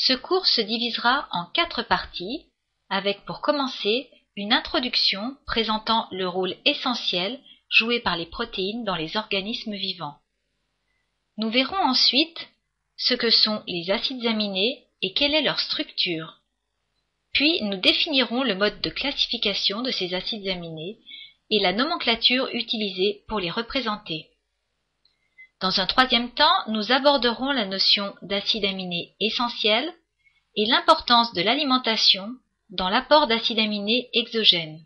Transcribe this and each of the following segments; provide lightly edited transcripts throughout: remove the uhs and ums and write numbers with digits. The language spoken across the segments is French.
Ce cours se divisera en 4 parties, avec pour commencer une introduction présentant le rôle essentiel joué par les protéines dans les organismes vivants. Nous verrons ensuite ce que sont les acides aminés et quelle est leur structure. Puis nous définirons le mode de classification de ces acides aminés et la nomenclature utilisée pour les représenter. Dans un troisième temps, nous aborderons la notion d'acide aminé essentiel et l'importance de l'alimentation dans l'apport d'acides aminés exogènes.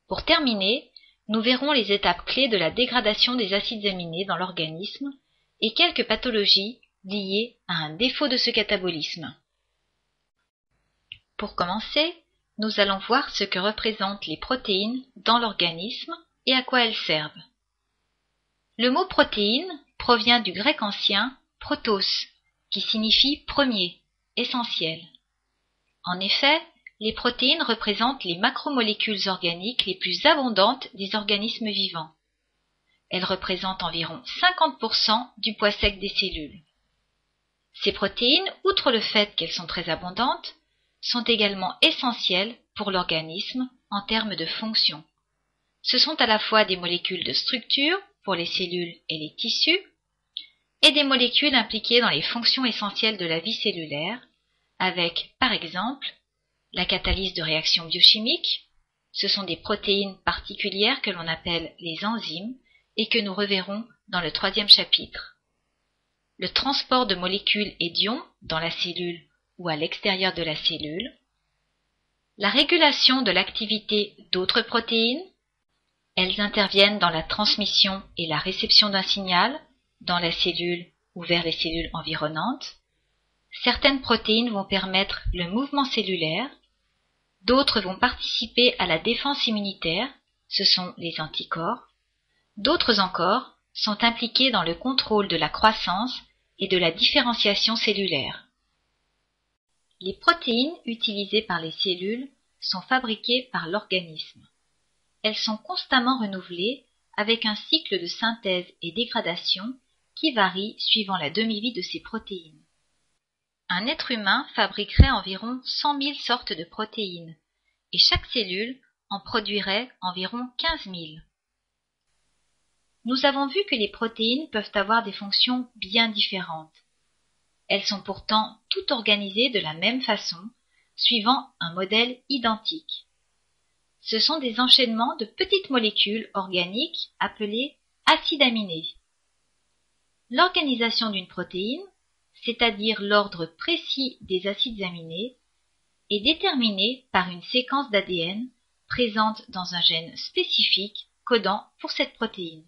Pour terminer, nous verrons les étapes clés de la dégradation des acides aminés dans l'organisme et quelques pathologies liées à un défaut de ce catabolisme. Pour commencer, nous allons voir ce que représentent les protéines dans l'organisme et à quoi elles servent. Le mot protéine provient du grec ancien protos, qui signifie premier, essentiel. En effet, les protéines représentent les macromolécules organiques les plus abondantes des organismes vivants. Elles représentent environ 50% du poids sec des cellules. Ces protéines, outre le fait qu'elles sont très abondantes, sont également essentielles pour l'organisme en termes de fonction. Ce sont à la fois des molécules de structure pour les cellules et les tissus, et des molécules impliquées dans les fonctions essentielles de la vie cellulaire, avec, par exemple, la catalyse de réactions biochimiques. Ce sont des protéines particulières que l'on appelle les enzymes et que nous reverrons dans le 3e chapitre. Le transport de molécules et d'ions dans la cellule ou à l'extérieur de la cellule, la régulation de l'activité d'autres protéines. Elles interviennent dans la transmission et la réception d'un signal dans la cellule ou vers les cellules environnantes. Certaines protéines vont permettre le mouvement cellulaire, d'autres vont participer à la défense immunitaire, ce sont les anticorps. D'autres encore sont impliquées dans le contrôle de la croissance et de la différenciation cellulaire. Les protéines utilisées par les cellules sont fabriquées par l'organisme. Elles sont constamment renouvelées avec un cycle de synthèse et dégradation qui varie suivant la demi-vie de ces protéines. Un être humain fabriquerait environ 100 000 sortes de protéines et chaque cellule en produirait environ 15 000. Nous avons vu que les protéines peuvent avoir des fonctions bien différentes. Elles sont pourtant toutes organisées de la même façon, suivant un modèle identique. Ce sont des enchaînements de petites molécules organiques appelées acides aminés. L'organisation d'une protéine, c'est-à-dire l'ordre précis des acides aminés, est déterminée par une séquence d'ADN présente dans un gène spécifique codant pour cette protéine.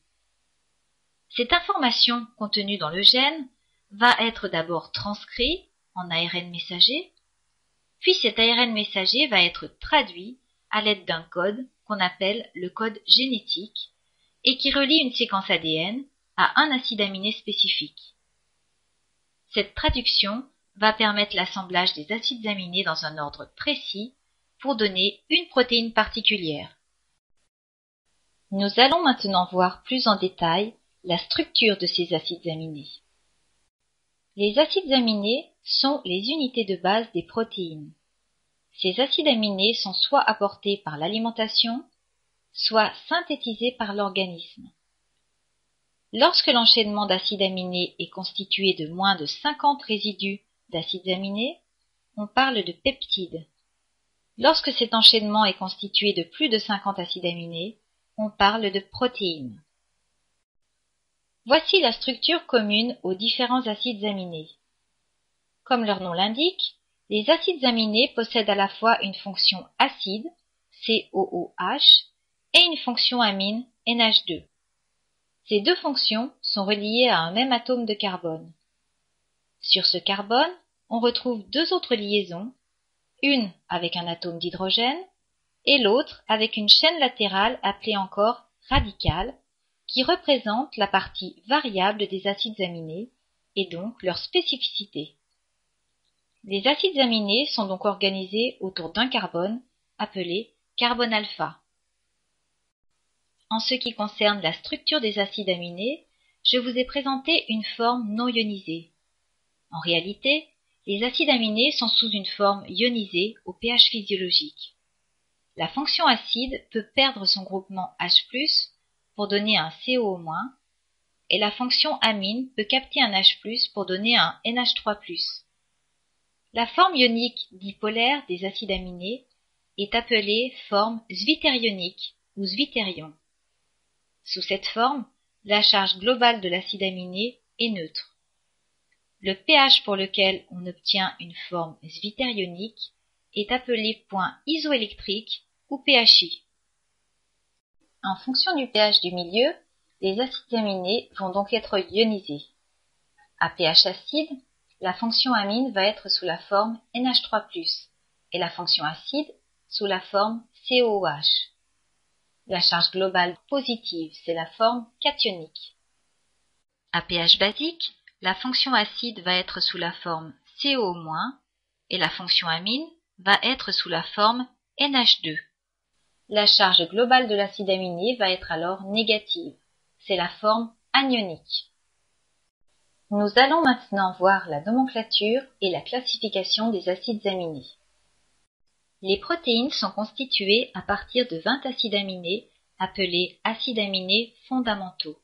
Cette information contenue dans le gène va être d'abord transcrite en ARN messager, puis cet ARN messager va être traduit à l'aide d'un code qu'on appelle le code génétique et qui relie une séquence ADN à un acide aminé spécifique. Cette traduction va permettre l'assemblage des acides aminés dans un ordre précis pour donner une protéine particulière. Nous allons maintenant voir plus en détail la structure de ces acides aminés. Les acides aminés sont les unités de base des protéines. Ces acides aminés sont soit apportés par l'alimentation, soit synthétisés par l'organisme. Lorsque l'enchaînement d'acides aminés est constitué de moins de 50 résidus d'acides aminés, on parle de peptides. Lorsque cet enchaînement est constitué de plus de 50 acides aminés, on parle de protéines. Voici la structure commune aux différents acides aminés. Comme leur nom l'indique, les acides aminés possèdent à la fois une fonction acide, COOH, et une fonction amine, NH2. Ces deux fonctions sont reliées à un même atome de carbone. Sur ce carbone, on retrouve deux autres liaisons, une avec un atome d'hydrogène et l'autre avec une chaîne latérale appelée encore radicale, qui représente la partie variable des acides aminés et donc leur spécificité. Les acides aminés sont donc organisés autour d'un carbone appelé carbone alpha. En ce qui concerne la structure des acides aminés, je vous ai présenté une forme non ionisée. En réalité, Les acides aminés sont sous une forme ionisée au pH physiologique. La fonction acide peut perdre son groupement H+, pour donner un CO-, et la fonction amine peut capter un H+, pour donner un NH3+. La forme ionique dipolaire des acides aminés est appelée forme zwitterionique ou zwitterion. Sous cette forme, la charge globale de l'acide aminé est neutre. Le pH pour lequel on obtient une forme zwitterionique est appelé point isoélectrique ou pHi. En fonction du pH du milieu, les acides aminés vont donc être ionisés. À pH acide, la fonction amine va être sous la forme NH3+, et la fonction acide sous la forme COOH. La charge globale positive, c'est la forme cationique. À pH basique, la fonction acide va être sous la forme CO-, et la fonction amine va être sous la forme NH2. La charge globale de l'acide aminé va être alors négative, c'est la forme anionique. Nous allons maintenant voir la nomenclature et la classification des acides aminés. Les protéines sont constituées à partir de 20 acides aminés appelés acides aminés fondamentaux.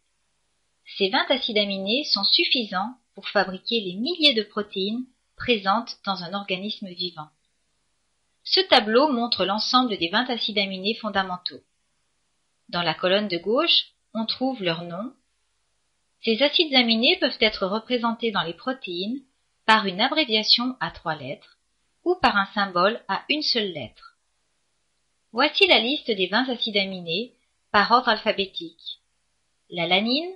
Ces 20 acides aminés sont suffisants pour fabriquer les milliers de protéines présentes dans un organisme vivant. Ce tableau montre l'ensemble des 20 acides aminés fondamentaux. Dans la colonne de gauche, on trouve leur nom. Ces acides aminés peuvent être représentés dans les protéines par une abréviation à 3 lettres ou par un symbole à une seule lettre. Voici la liste des 20 acides aminés par ordre alphabétique. L'alanine,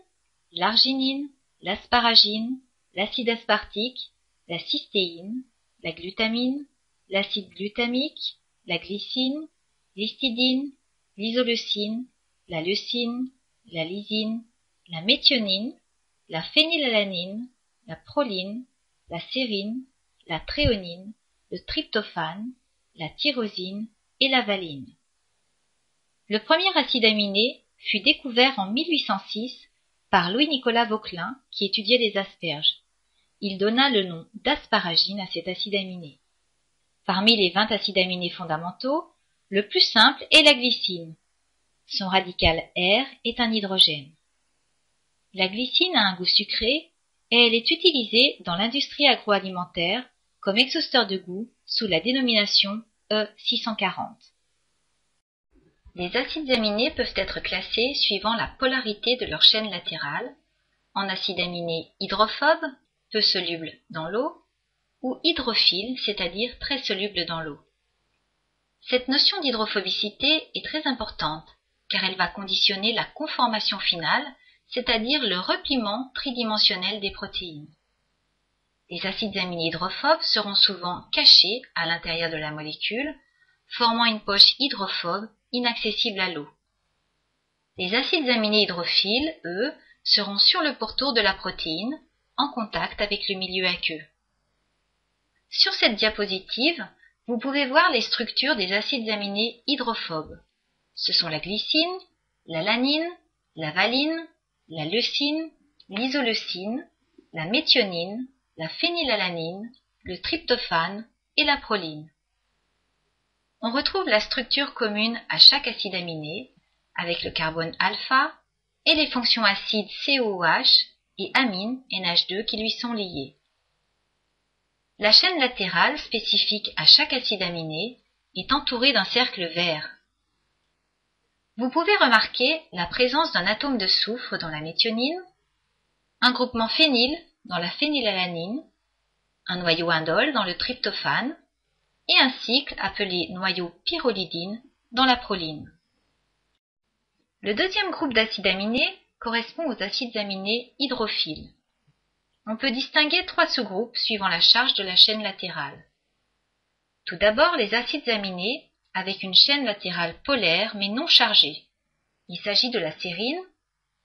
l'arginine, l'asparagine, l'acide aspartique, la cystéine, la glutamine, l'acide glutamique, la glycine, l'histidine, l'isoleucine, la leucine, la lysine, la méthionine, la phénylalanine, la proline, la sérine, la thréonine, le tryptophane, la tyrosine et la valine. Le premier acide aminé fut découvert en 1806 par Louis-Nicolas Vauquelin qui étudiait les asperges. Il donna le nom d'asparagine à cet acide aminé. Parmi les 20 acides aminés fondamentaux, le plus simple est la glycine. Son radical R est un hydrogène. La glycine a un goût sucré et elle est utilisée dans l'industrie agroalimentaire comme exhausteur de goût sous la dénomination E640. Les acides aminés peuvent être classés suivant la polarité de leur chaîne latérale, en acides aminés hydrophobes, peu solubles dans l'eau, ou hydrophiles, c'est-à-dire très solubles dans l'eau. Cette notion d'hydrophobicité est très importante, car elle va conditionner la conformation finale, c'est-à-dire le repliement tridimensionnel des protéines. Les acides aminés hydrophobes seront souvent cachés à l'intérieur de la molécule, formant une poche hydrophobe inaccessible à l'eau. Les acides aminés hydrophiles, eux, seront sur le pourtour de la protéine, en contact avec le milieu aqueux. Sur cette diapositive, vous pouvez voir les structures des acides aminés hydrophobes. Ce sont la glycine, l'alanine, la valine, la leucine, l'isoleucine, la méthionine, la phénylalanine, le tryptophane et la proline. On retrouve la structure commune à chaque acide aminé, avec le carbone alpha et les fonctions acides COOH et amine NH2 qui lui sont liées. La chaîne latérale spécifique à chaque acide aminé est entourée d'un cercle vert. Vous pouvez remarquer la présence d'un atome de soufre dans la méthionine, un groupement phényl dans la phénylalanine, un noyau indole dans le tryptophane et un cycle appelé noyau pyrrolidine dans la proline. Le deuxième groupe d'acides aminés correspond aux acides aminés hydrophiles. On peut distinguer 3 sous-groupes suivant la charge de la chaîne latérale. Tout d'abord, les acides aminés avec une chaîne latérale polaire mais non chargée. Il s'agit de la sérine,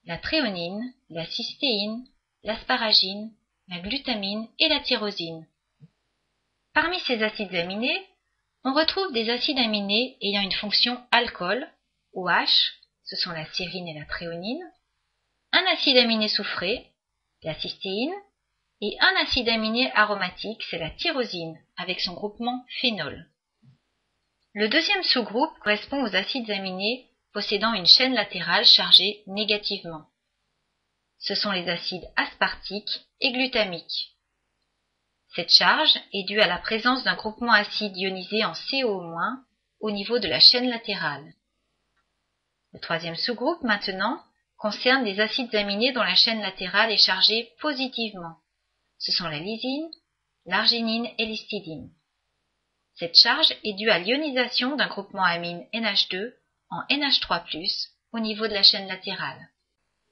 la thréonine, la cystéine, l'asparagine, la glutamine et la tyrosine. Parmi ces acides aminés, on retrouve des acides aminés ayant une fonction alcool, OH, ce sont la sérine et la thréonine, un acide aminé soufré, la cystéine, Et un acide aminé aromatique, c'est la tyrosine, avec son groupement phénol. Le deuxième sous-groupe correspond aux acides aminés possédant une chaîne latérale chargée négativement. Ce sont les acides aspartiques et glutamiques. Cette charge est due à la présence d'un groupement acide ionisé en CO- au niveau de la chaîne latérale. Le troisième sous-groupe, maintenant, concerne les acides aminés dont la chaîne latérale est chargée positivement. Ce sont la lysine, l'arginine et l'histidine. Cette charge est due à l'ionisation d'un groupement amine NH2 en NH3+, au niveau de la chaîne latérale.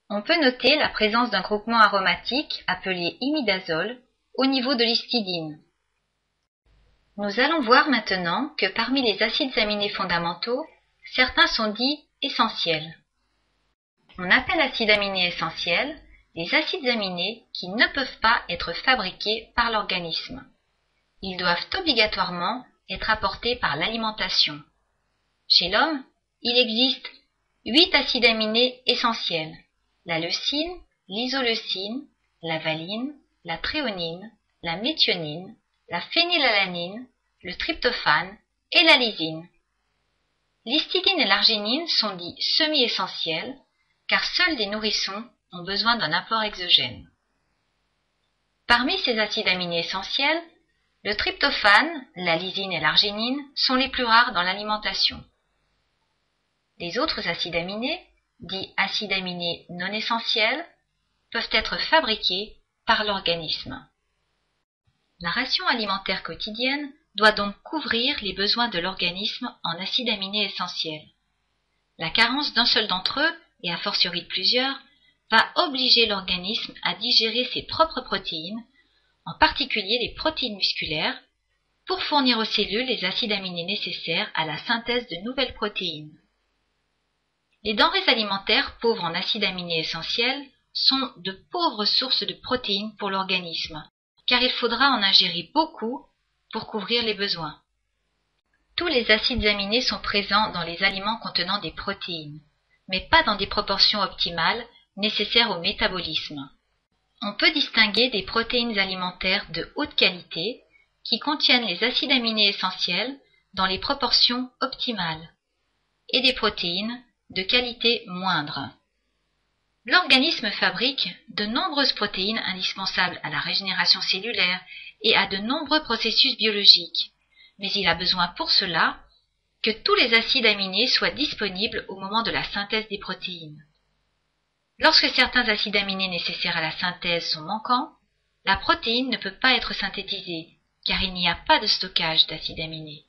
On peut noter la présence d'un groupement aromatique appelé imidazole au niveau de l'histidine. Nous allons voir maintenant que parmi les acides aminés fondamentaux, certains sont dits essentiels. On appelle acides aminés essentiels les acides aminés qui ne peuvent pas être fabriqués par l'organisme. Ils doivent obligatoirement être apportés par l'alimentation. Chez l'homme, il existe 8 acides aminés essentiels: la leucine, l'isoleucine, la valine, la thréonine, la méthionine, la phénylalanine, le tryptophane et la lysine. L'histidine et l'arginine sont dits semi-essentiels car seuls les nourrissons ont besoin d'un apport exogène. Parmi ces acides aminés essentiels, le tryptophane, la lysine et l'arginine sont les plus rares dans l'alimentation. Les autres acides aminés, dits acides aminés non essentiels, peuvent être fabriqués par l'organisme. La ration alimentaire quotidienne doit donc couvrir les besoins de l'organisme en acides aminés essentiels. La carence d'un seul d'entre eux, et a fortiori de plusieurs, va obliger l'organisme à digérer ses propres protéines, en particulier les protéines musculaires, pour fournir aux cellules les acides aminés nécessaires à la synthèse de nouvelles protéines. Les denrées alimentaires pauvres en acides aminés essentiels sont de pauvres sources de protéines pour l'organisme, car il faudra en ingérer beaucoup pour couvrir les besoins. Tous les acides aminés sont présents dans les aliments contenant des protéines, mais pas dans des proportions optimales nécessaires au métabolisme. On peut distinguer des protéines alimentaires de haute qualité qui contiennent les acides aminés essentiels dans les proportions optimales et des protéines de qualité moindre. L'organisme fabrique de nombreuses protéines indispensables à la régénération cellulaire et à de nombreux processus biologiques, mais il a besoin pour cela que tous les acides aminés soient disponibles au moment de la synthèse des protéines. Lorsque certains acides aminés nécessaires à la synthèse sont manquants, la protéine ne peut pas être synthétisée, car il n'y a pas de stockage d'acides aminés.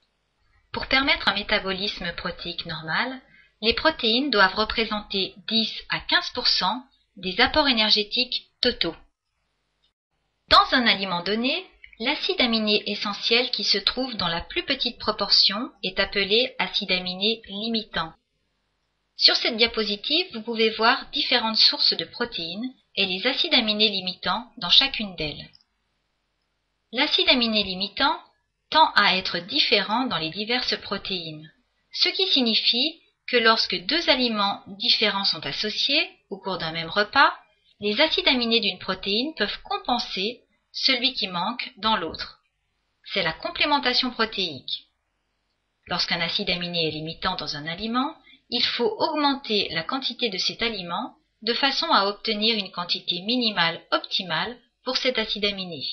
Pour permettre un métabolisme protéique normal, les protéines doivent représenter 10 à 15% des apports énergétiques totaux. Dans un aliment donné, l'acide aminé essentiel qui se trouve dans la plus petite proportion est appelé acide aminé limitant. Sur cette diapositive, vous pouvez voir différentes sources de protéines et les acides aminés limitants dans chacune d'elles. L'acide aminé limitant tend à être différent dans les diverses protéines, ce qui signifie que lorsque deux aliments différents sont associés au cours d'un même repas, les acides aminés d'une protéine peuvent compenser celui qui manque dans l'autre. C'est la complémentation protéique. Lorsqu'un acide aminé est limitant dans un aliment, il faut augmenter la quantité de cet aliment de façon à obtenir une quantité minimale optimale pour cet acide aminé.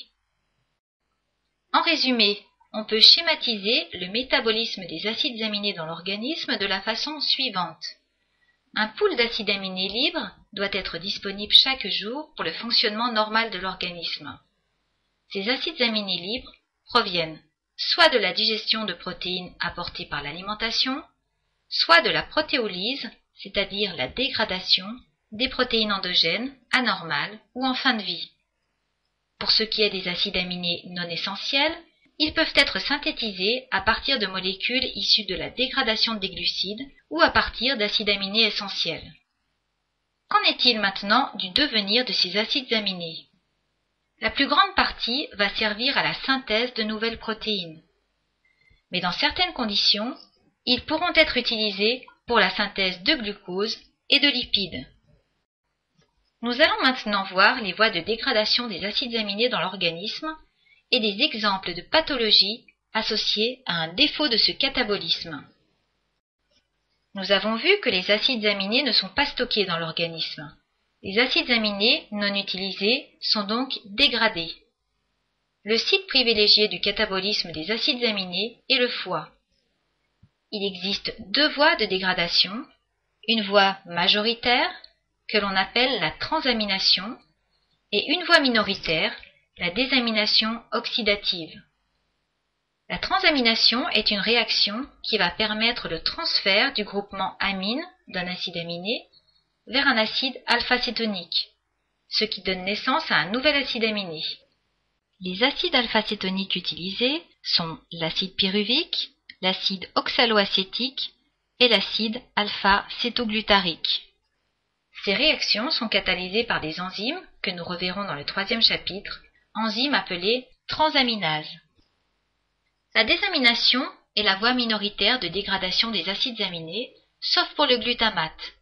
En résumé, on peut schématiser le métabolisme des acides aminés dans l'organisme de la façon suivante. Un pool d'acides aminés libres doit être disponible chaque jour pour le fonctionnement normal de l'organisme. Ces acides aminés libres proviennent soit de la digestion de protéines apportées par l'alimentation, soit de la protéolyse, c'est-à-dire la dégradation des protéines endogènes, anormales ou en fin de vie. Pour ce qui est des acides aminés non essentiels, ils peuvent être synthétisés à partir de molécules issues de la dégradation des glucides ou à partir d'acides aminés essentiels. Qu'en est-il maintenant du devenir de ces acides aminés? La plus grande partie va servir à la synthèse de nouvelles protéines. Mais dans certaines conditions, ils pourront être utilisés pour la synthèse de glucose et de lipides. Nous allons maintenant voir les voies de dégradation des acides aminés dans l'organisme et des exemples de pathologies associées à un défaut de ce catabolisme. Nous avons vu que les acides aminés ne sont pas stockés dans l'organisme. Les acides aminés non utilisés sont donc dégradés. Le site privilégié du catabolisme des acides aminés est le foie. Il existe deux voies de dégradation, une voie majoritaire que l'on appelle la transamination et une voie minoritaire, la désamination oxydative. La transamination est une réaction qui va permettre le transfert du groupement amine d'un acide aminé vers un acide alpha-cétonique, ce qui donne naissance à un nouvel acide aminé. Les acides alpha-cétoniques utilisés sont l'acide pyruvique, l'acide oxaloacétique et l'acide alpha-cétoglutarique. Ces réactions sont catalysées par des enzymes que nous reverrons dans le troisième chapitre, enzymes appelées transaminases. La désamination est la voie minoritaire de dégradation des acides aminés, sauf pour le glutamate.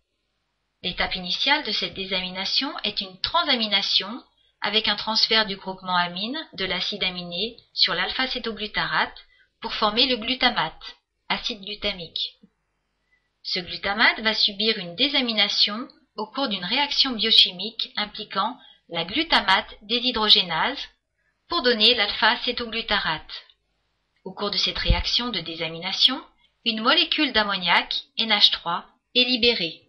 L'étape initiale de cette désamination est une transamination avec un transfert du groupement amine de l'acide aminé sur l'alpha-cétoglutarate pour former le glutamate, acide glutamique. Ce glutamate va subir une désamination au cours d'une réaction biochimique impliquant la glutamate déshydrogénase pour donner l'alpha-cétoglutarate. Au cours de cette réaction de désamination, une molécule d'ammoniac, NH3, est libérée.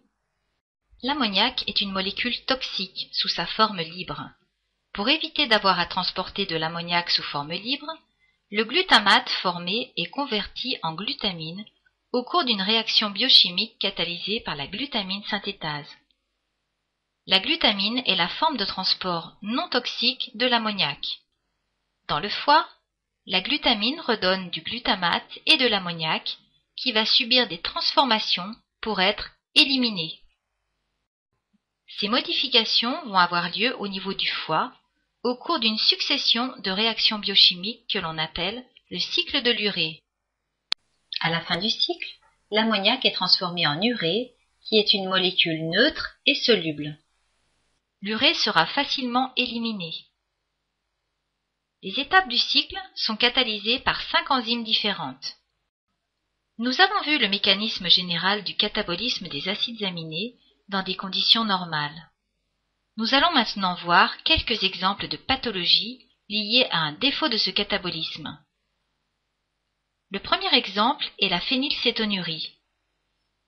L'ammoniac est une molécule toxique sous sa forme libre. Pour éviter d'avoir à transporter de l'ammoniac sous forme libre, le glutamate formé est converti en glutamine au cours d'une réaction biochimique catalysée par la glutamine synthétase. La glutamine est la forme de transport non toxique de l'ammoniac. Dans le foie, la glutamine redonne du glutamate et de l'ammoniac qui va subir des transformations pour être éliminé. Ces modifications vont avoir lieu au niveau du foie au cours d'une succession de réactions biochimiques que l'on appelle le cycle de l'urée. À la fin du cycle, l'ammoniac est transformé en urée, qui est une molécule neutre et soluble. L'urée sera facilement éliminée. Les étapes du cycle sont catalysées par 5 enzymes différentes. Nous avons vu le mécanisme général du catabolisme des acides aminés dans des conditions normales. Nous allons maintenant voir quelques exemples de pathologies liées à un défaut de ce catabolisme. Le premier exemple est la phénylcétonurie.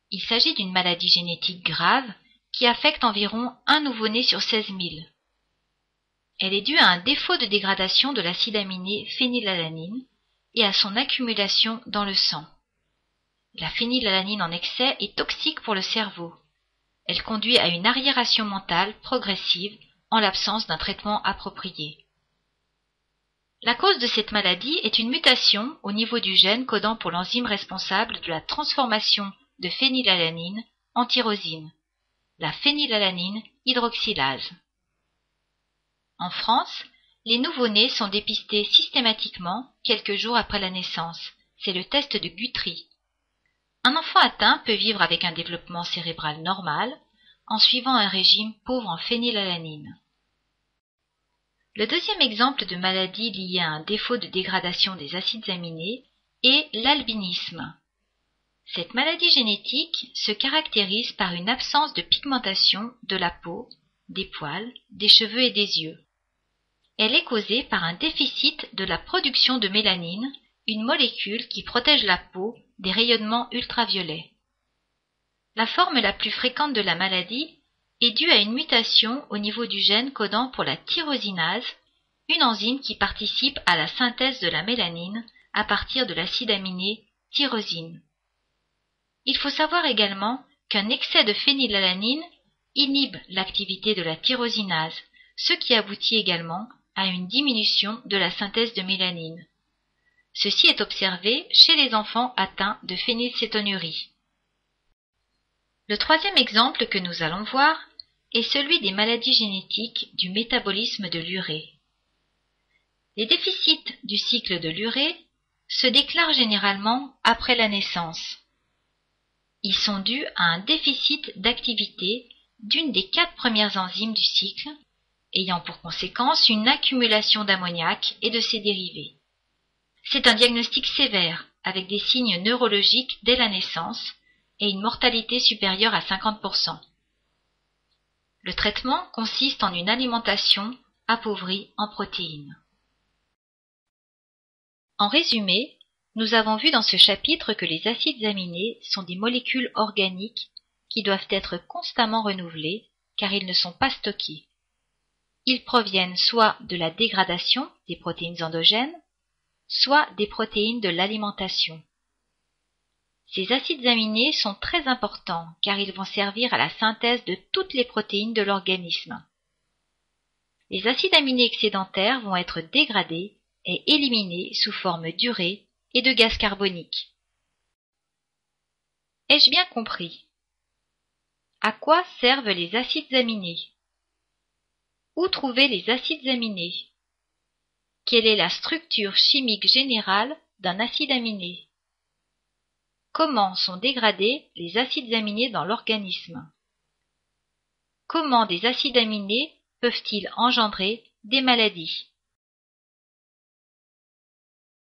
Il s'agit d'une maladie génétique grave qui affecte environ un nouveau-né sur 16 000. Elle est due à un défaut de dégradation de l'acide aminé phénylalanine et à son accumulation dans le sang. La phénylalanine en excès est toxique pour le cerveau. Elle conduit à une arriération mentale progressive en l'absence d'un traitement approprié. La cause de cette maladie est une mutation au niveau du gène codant pour l'enzyme responsable de la transformation de phénylalanine en tyrosine, la phénylalanine hydroxylase. En France, les nouveau-nés sont dépistés systématiquement quelques jours après la naissance. C'est le test de Guthrie. Un enfant atteint peut vivre avec un développement cérébral normal en suivant un régime pauvre en phénylalanine. Le deuxième exemple de maladie liée à un défaut de dégradation des acides aminés est l'albinisme. Cette maladie génétique se caractérise par une absence de pigmentation de la peau, des poils, des cheveux et des yeux. Elle est causée par un déficit de la production de mélanine, une molécule qui protège la peau des rayonnements ultraviolets. La forme la plus fréquente de la maladie est due à une mutation au niveau du gène codant pour la tyrosinase, une enzyme qui participe à la synthèse de la mélanine à partir de l'acide aminé tyrosine. Il faut savoir également qu'un excès de phénylalanine inhibe l'activité de la tyrosinase, ce qui aboutit également à une diminution de la synthèse de mélanine. Ceci est observé chez les enfants atteints de phénylcétonurie. Le troisième exemple que nous allons voir est celui des maladies génétiques du métabolisme de l'urée. Les déficits du cycle de l'urée se déclarent généralement après la naissance. Ils sont dus à un déficit d'activité dû une des 4 premières enzymes du cycle, ayant pour conséquence une accumulation d'ammoniac et de ses dérivés. C'est un diagnostic sévère, avec des signes neurologiques dès la naissance et une mortalité supérieure à 50%. Le traitement consiste en une alimentation appauvrie en protéines. En résumé, nous avons vu dans ce chapitre que les acides aminés sont des molécules organiques qui doivent être constamment renouvelées car ils ne sont pas stockés. Ils proviennent soit de la dégradation des protéines endogènes, soit des protéines de l'alimentation. Ces acides aminés sont très importants car ils vont servir à la synthèse de toutes les protéines de l'organisme. Les acides aminés excédentaires vont être dégradés et éliminés sous forme d'urée et de gaz carbonique. Ai-je bien compris? À quoi servent les acides aminés? Où trouver les acides aminés? Quelle est la structure chimique générale d'un acide aminé? Comment sont dégradés les acides aminés dans l'organisme? Comment des acides aminés peuvent-ils engendrer des maladies?